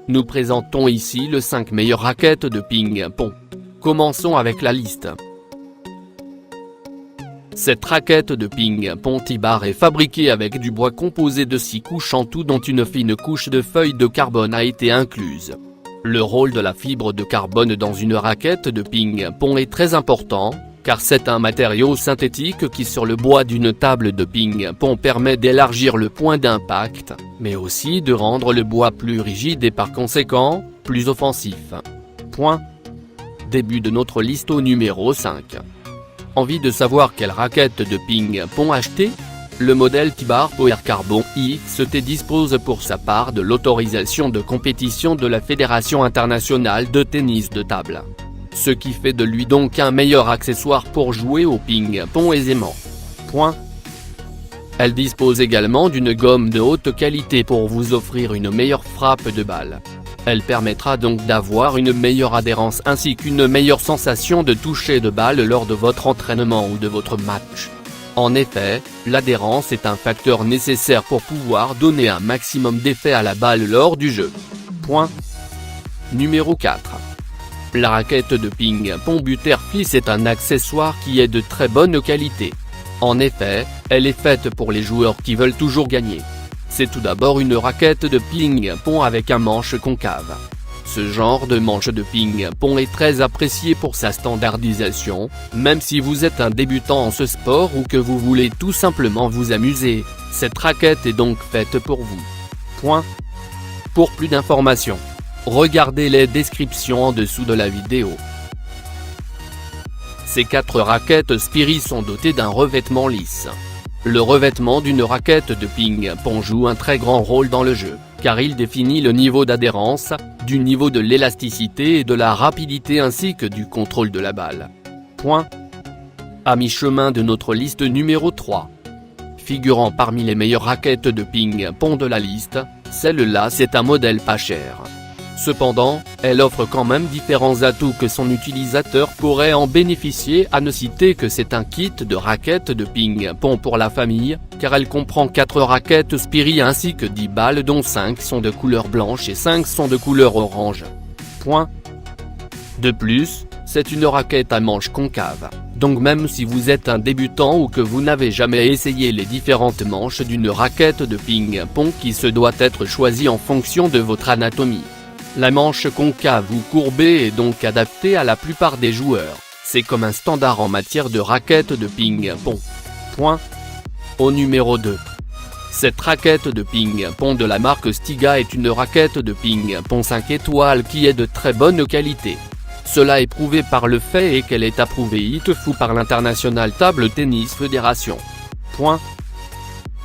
Nous présentons ici les 5 meilleures raquettes de ping-pong. Commençons avec la liste. Cette raquette de ping-pong T-Bar est fabriquée avec du bois composé de 6 couches en tout, dont une fine couche de feuilles de carbone a été incluse. Le rôle de la fibre de carbone dans une raquette de ping-pong est très important, car c'est un matériau synthétique qui sur le bois d'une table de ping-pong permet d'élargir le point d'impact, mais aussi de rendre le bois plus rigide et par conséquent, plus offensif. Point. Début de notre liste au numéro 5. Envie de savoir quelle raquette de ping-pong acheter? Le modèle T-Bar Power Carbon XT dispose pour sa part de l'autorisation de compétition de la Fédération internationale de tennis de table. Ce qui fait de lui donc un meilleur accessoire pour jouer au ping-pong aisément. Point. Elle dispose également d'une gomme de haute qualité pour vous offrir une meilleure frappe de balle. Elle permettra donc d'avoir une meilleure adhérence ainsi qu'une meilleure sensation de toucher de balle lors de votre entraînement ou de votre match. En effet, l'adhérence est un facteur nécessaire pour pouvoir donner un maximum d'effet à la balle lors du jeu. Point. Numéro 4. La raquette de ping-pong Butterfly est un accessoire qui est de très bonne qualité. En effet, elle est faite pour les joueurs qui veulent toujours gagner. C'est tout d'abord une raquette de ping-pong avec un manche concave. Ce genre de manche de ping-pong est très apprécié pour sa standardisation, même si vous êtes un débutant en ce sport ou que vous voulez tout simplement vous amuser, cette raquette est donc faite pour vous. Point. Pour plus d'informations, regardez les descriptions en dessous de la vidéo. Ces 4 raquettes Spiry sont dotées d'un revêtement lisse. Le revêtement d'une raquette de ping-pong joue un très grand rôle dans le jeu, car il définit le niveau d'adhérence, du niveau de l'élasticité et de la rapidité ainsi que du contrôle de la balle. Point. À mi-chemin de notre liste numéro 3. Figurant parmi les meilleures raquettes de ping-pong de la liste, celle-là c'est un modèle pas cher. Cependant, elle offre quand même différents atouts que son utilisateur pourrait en bénéficier, à ne citer que c'est un kit de raquettes de ping-pong pour la famille, car elle comprend 4 raquettes Spiry ainsi que 10 balles dont 5 sont de couleur blanche et 5 sont de couleur orange. Point. De plus, c'est une raquette à manche concave, donc même si vous êtes un débutant ou que vous n'avez jamais essayé les différentes manches d'une raquette de ping-pong qui se doit être choisie en fonction de votre anatomie. La manche concave ou courbée est donc adaptée à la plupart des joueurs, c'est comme un standard en matière de raquettes de ping-pong. Point. Au numéro 2. Cette raquette de ping-pong de la marque Stiga est une raquette de ping-pong 5 étoiles qui est de très bonne qualité. Cela est prouvé par le fait qu'elle est approuvée ITFU par l'International Table Tennis Federation. Point.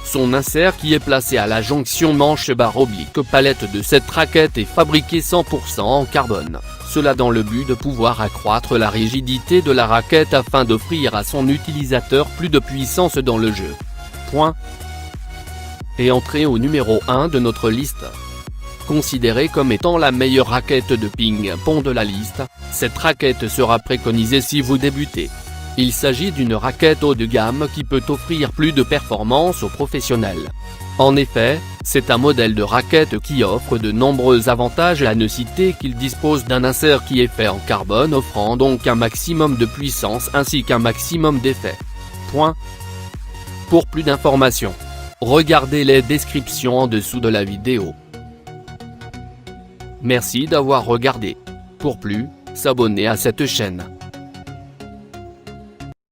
Son insert qui est placé à la jonction manche-barre oblique palette de cette raquette est fabriqué 100% en carbone, cela dans le but de pouvoir accroître la rigidité de la raquette afin d'offrir à son utilisateur plus de puissance dans le jeu. Point. Et entrée au numéro 1 de notre liste. Considérée comme étant la meilleure raquette de ping-pong de la liste, cette raquette sera préconisée si vous débutez. Il s'agit d'une raquette haut de gamme qui peut offrir plus de performance aux professionnels. En effet, c'est un modèle de raquette qui offre de nombreux avantages, à ne citer qu'il dispose d'un insert qui est fait en carbone offrant donc un maximum de puissance ainsi qu'un maximum d'effet. Point. Pour plus d'informations, regardez les descriptions en dessous de la vidéo. Merci d'avoir regardé. Pour plus, s'abonner à cette chaîne.